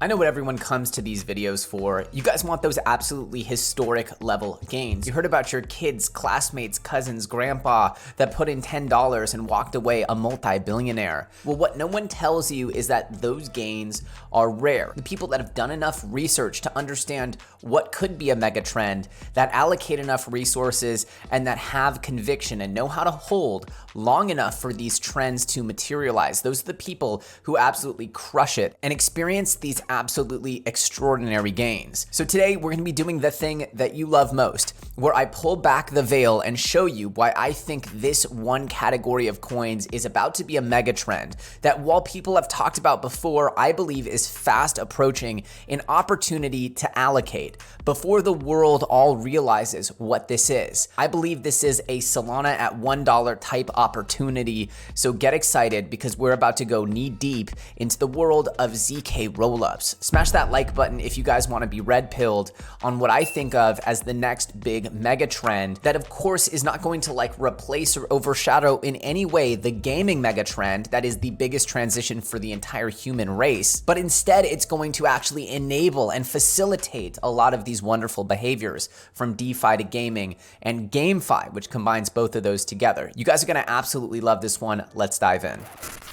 I know what everyone comes to these videos for. You guys want those absolutely historic level gains. You heard about your kids, classmates, cousins, grandpa that put in $10 and walked away a multi-billionaire. Well, what no one tells you is that those gains are rare. The people that have done enough research to understand what could be a mega trend, that allocate enough resources, and that have conviction and know how to hold long enough for these trends to materialize. Those are the people who absolutely crush it and experience these absolutely extraordinary gains. So today we're going to be doing the thing that you love most, where I pull back the veil and show you why I think this one category of coins is about to be a mega trend that, while people have talked about before, I believe is fast approaching an opportunity to allocate before the world all realizes what this is. I believe this is a Solana at $1 type opportunity, so get excited because we're about to go knee deep into the world of ZK-Rollups. Smash that like button if you guys want to be red-pilled on what I think of as the next big mega trend that, of course, is not going to replace or overshadow in any way the gaming mega trend that is the biggest transition for the entire human race, but instead it's going to actually enable and facilitate a lot of these wonderful behaviors from DeFi to gaming and GameFi, which combines both of those together. You guys are going to absolutely love this one. Let's dive in.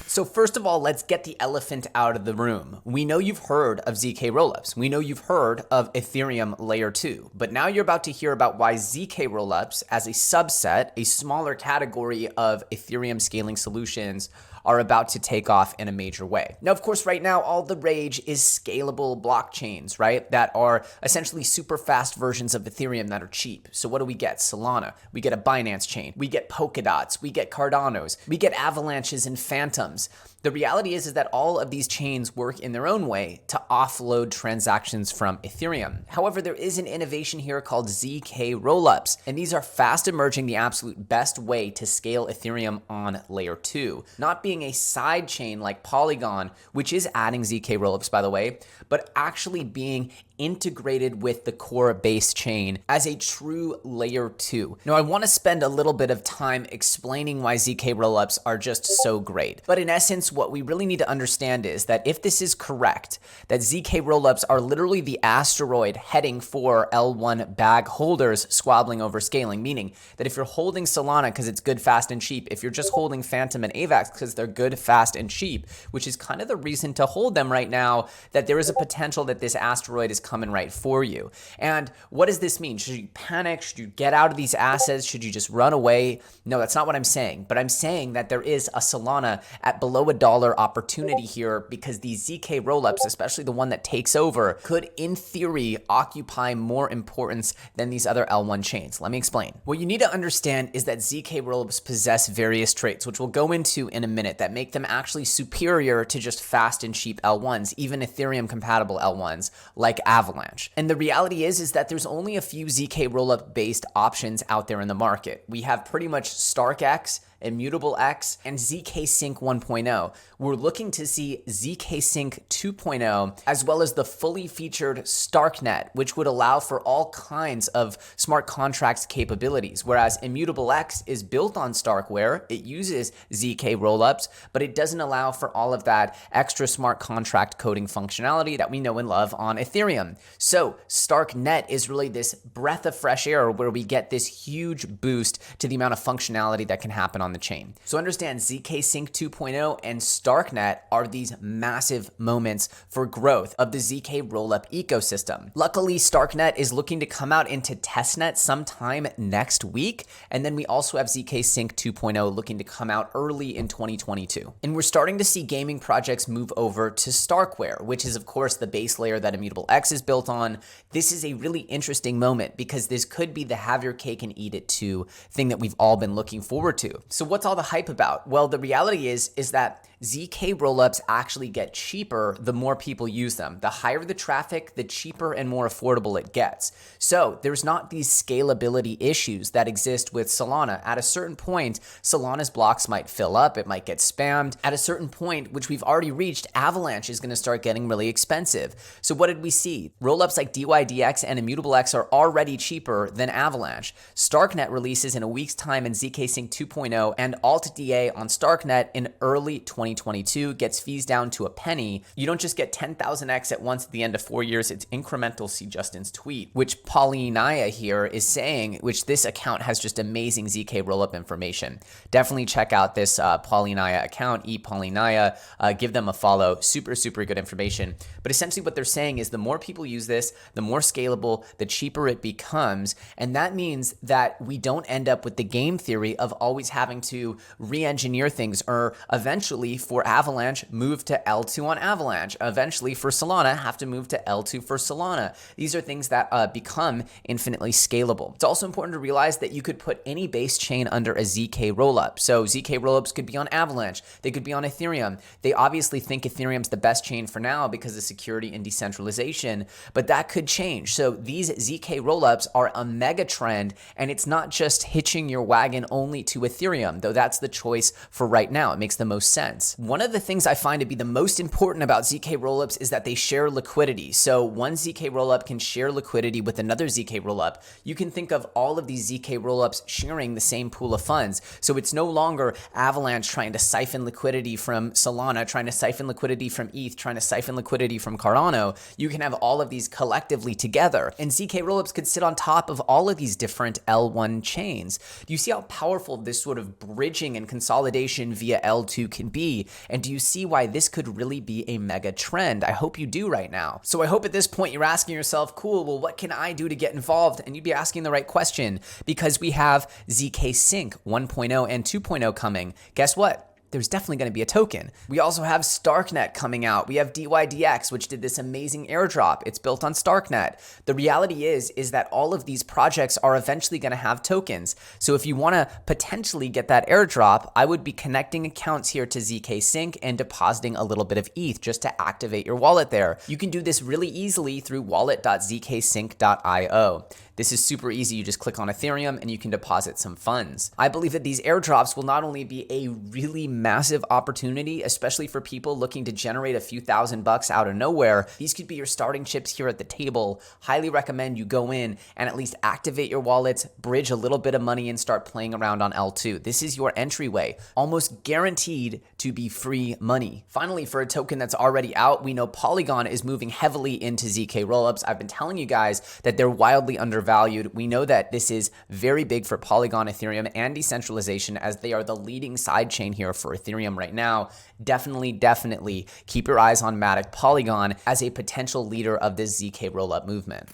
So first of all, let's get the elephant out of the room. We know you've heard of ZK-Rollups. We know you've heard of Ethereum Layer 2, but now you're about to hear about why ZK-Rollups, as a subset, a smaller category of Ethereum scaling solutions, are about to take off in a major way. Now, of course, right now, all the rage is scalable blockchains, right? That are essentially super fast versions of Ethereum that are cheap. So what do we get? Solana. We get a Binance chain. We get Polkadots. We get Cardanos. We get Avalanches and Phantoms. The reality is that all of these chains work in their own way to offload transactions from Ethereum. However, there is an innovation here called ZK-Rollups, and these are fast emerging the absolute best way to scale Ethereum on Layer 2. Not being a side chain like Polygon, which is adding ZK-Rollups, by the way, but actually being integrated with the core base chain as a true Layer 2. Now, I want to spend a little bit of time explaining why ZK-Rollups are just so great. But in essence, what we really need to understand is that if this is correct, that ZK-Rollups are literally the asteroid heading for L1 bag holders squabbling over scaling, meaning that if you're holding Solana because it's good, fast, and cheap, if you're just holding Phantom and AVAX because they're good, fast, and cheap, which is kind of the reason to hold them right now, that there is a potential that this asteroid is coming right for you. And what does this mean? Should you panic? Should you get out of these assets? Should you just run away? No, that's not what I'm saying. But I'm saying that there is a Solana at below $1 opportunity here because these ZK-Rollups, especially the one that takes over, could in theory occupy more importance than these other L1 chains. Let me explain. What you need to understand is that ZK-Rollups possess various traits, which we'll go into in a minute, that make them actually superior to just fast and cheap L1s, even Ethereum compatible L1s like Avalanche. And the reality is that there's only a few ZK-Rollup based options out there in the market. We have pretty much StarkX, Immutable X, and ZK Sync 1.0. We're looking to see ZK Sync 2.0, as well as the fully featured Starknet, which would allow for all kinds of smart contracts capabilities, whereas Immutable X is built on Starkware. It uses ZK-Rollups, but it doesn't allow for all of that extra smart contract coding functionality that we know and love on Ethereum. So Starknet is really this breath of fresh air where we get this huge boost to the amount of functionality that can happen on the chain. So understand, ZK Sync 2.0 and Starknet are these massive moments for growth of the ZK-Rollup ecosystem. Luckily, Starknet is looking to come out into testnet sometime next week, and then we also have ZK Sync 2.0 looking to come out early in 2022. And we're starting to see gaming projects move over to Starkware, which is of course the base layer that Immutable X is built on. This is a really interesting moment because this could be the have your cake and eat it too thing that we've all been looking forward to. So what's all the hype about? Well, the reality is that ZK-Rollups actually get cheaper the more people use them. The higher the traffic, the cheaper and more affordable it gets. So there's not these scalability issues that exist with Solana. At a certain point, Solana's blocks might fill up, it might get spammed. At a certain point, which we've already reached, Avalanche is going to start getting really expensive. So what did we see? Rollups like DYDX and Immutable X are already cheaper than Avalanche. Starknet releases in a week's time and ZK Sync 2.0 2.0, and Alt-DA on Starknet in early 2022 gets fees down to a penny. You don't just get 10,000x at once at the end of 4 years, it's incremental. See Justin's tweet, which Polygon here is saying, which this account has just amazing ZK rollup information. Definitely check out this Polygon account, ePolygon, give them a follow. Super good information. But essentially what they're saying is the more people use this, the more scalable, the cheaper it becomes. And that means that we don't end up with the game theory of always having to re-engineer things, or eventually for Avalanche, move to L2 on Avalanche. Eventually for Solana, have to move to L2 for Solana. These are things that become infinitely scalable. It's also important to realize that you could put any base chain under a ZK rollup. So ZK rollups could be on Avalanche. They could be on Ethereum. They obviously think Ethereum's the best chain for now because of security and decentralization, but that could change. So these ZK rollups are a mega trend, and it's not just hitching your wagon only to Ethereum, though that's the choice for right now. It makes the most sense. One of the things I find to be the most important about ZK rollups is that they share liquidity. So one ZK rollup can share liquidity with another ZK rollup. You can think of all of these ZK rollups sharing the same pool of funds. So it's no longer Avalanche trying to siphon liquidity from Solana, trying to siphon liquidity from ETH, trying to siphon liquidity from Cardano. You can have all of these collectively together. And ZK rollups could sit on top of all of these different L1 chains. Do you see how powerful this sort of bridging and consolidation via L2 can be? And do you see why this could really be a mega trend? I hope you do right now. So I hope at this point you're asking yourself, cool, well, what can I do to get involved? And you'd be asking the right question, because we have ZK Sync 1.0 and 2.0 coming. Guess what? There's definitely going to be a token. We also have Starknet coming out. We have DYDX, which did this amazing airdrop. It's built on Starknet. The reality is that all of these projects are eventually going to have tokens. So if you want to potentially get that airdrop, I would be connecting accounts here to ZK Sync and depositing a little bit of ETH just to activate your wallet there. You can do this really easily through wallet.zksync.io. This is super easy. You just click on Ethereum and you can deposit some funds. I believe that these airdrops will not only be a really massive opportunity, especially for people looking to generate a few $1,000 out of nowhere. These could be your starting chips here at the table. Highly recommend you go in and at least activate your wallets, bridge a little bit of money, and start playing around on L2. This is your entryway, almost guaranteed to be free money. Finally, for a token that's already out, we know Polygon is moving heavily into ZK rollups. I've been telling you guys that they're wildly undervalued. We know that this is very big for Polygon, Ethereum, and decentralization, as they are the leading sidechain here for Ethereum right now. Definitely keep your eyes on Matic Polygon as a potential leader of this ZK rollup movement.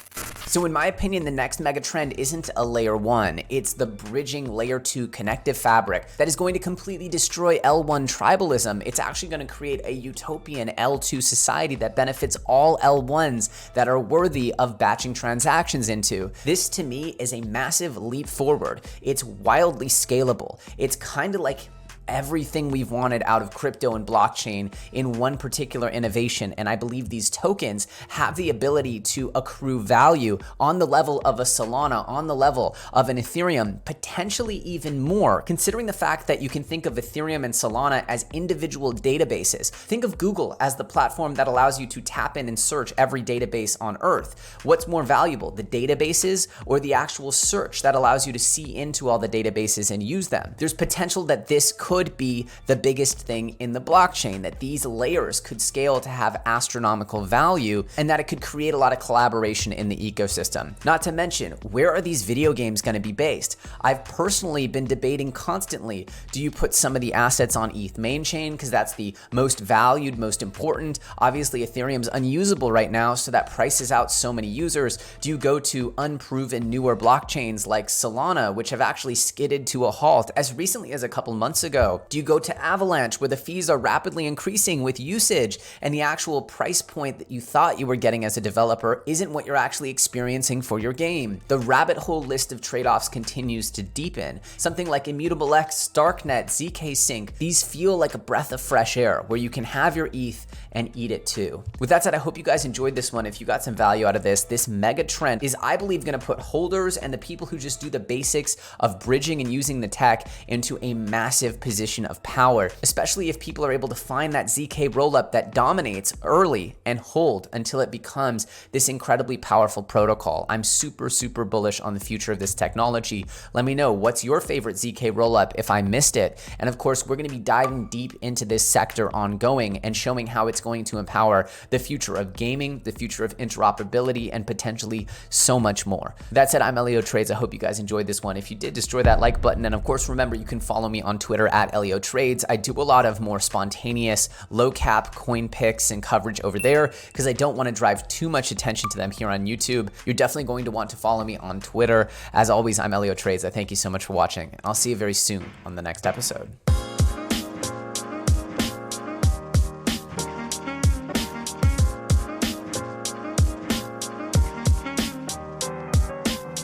So in my opinion, the next mega trend isn't a layer 1, it's the bridging layer 2 connective fabric that is going to completely destroy L1 tribalism. It's actually going to create a utopian L2 society that benefits all L1s that are worthy of batching transactions into. This to me is a massive leap forward. It's wildly scalable. It's kind of like everything we've wanted out of crypto and blockchain in one particular innovation. And I believe these tokens have the ability to accrue value on the level of a Solana, on the level of an Ethereum, potentially even more, considering the fact that you can think of Ethereum and Solana as individual databases. Think of Google as the platform that allows you to tap in and search every database on Earth. What's more valuable, the databases or the actual search that allows you to see into all the databases and use them? There's potential that this could be the biggest thing in the blockchain, that these layers could scale to have astronomical value, and that it could create a lot of collaboration in the ecosystem. Not to mention, where are these video games going to be based? I've personally been debating constantly, do you put some of the assets on ETH main chain because that's the most valued, most important? Obviously Ethereum's unusable right now, so that prices out so many users. Do you go to unproven newer blockchains like Solana, which have actually skidded to a halt as recently as a couple months ago? Do you go to Avalanche, where the fees are rapidly increasing with usage and the actual price point that you thought you were getting as a developer isn't what you're actually experiencing for your game? The rabbit hole list of trade-offs continues to deepen. Something like Immutable X, Starknet, ZK Sync, these feel like a breath of fresh air where you can have your ETH and eat it too. With that said, I hope you guys enjoyed this one. If you got some value out of this, this mega trend is, I believe, going to put holders and the people who just do the basics of bridging and using the tech into a massive position position of power, especially if people are able to find that ZK rollup that dominates early and hold until it becomes this incredibly powerful protocol. I'm super bullish on the future of this technology. Let me know, what's your favorite ZK rollup if I missed it? And of course, we're going to be diving deep into this sector ongoing and showing how it's going to empower the future of gaming, the future of interoperability, and potentially so much more. That said, I'm EllioTrades. I hope you guys enjoyed this one. If you did, destroy that like button. And of course, remember, you can follow me on Twitter at EllioTrades. I do a lot of more spontaneous, low cap coin picks and coverage over there because I don't want to drive too much attention to them here on YouTube. You're definitely going to want to follow me on Twitter. As always, I'm EllioTrades. I thank you so much for watching, and I'll see you very soon on the next episode.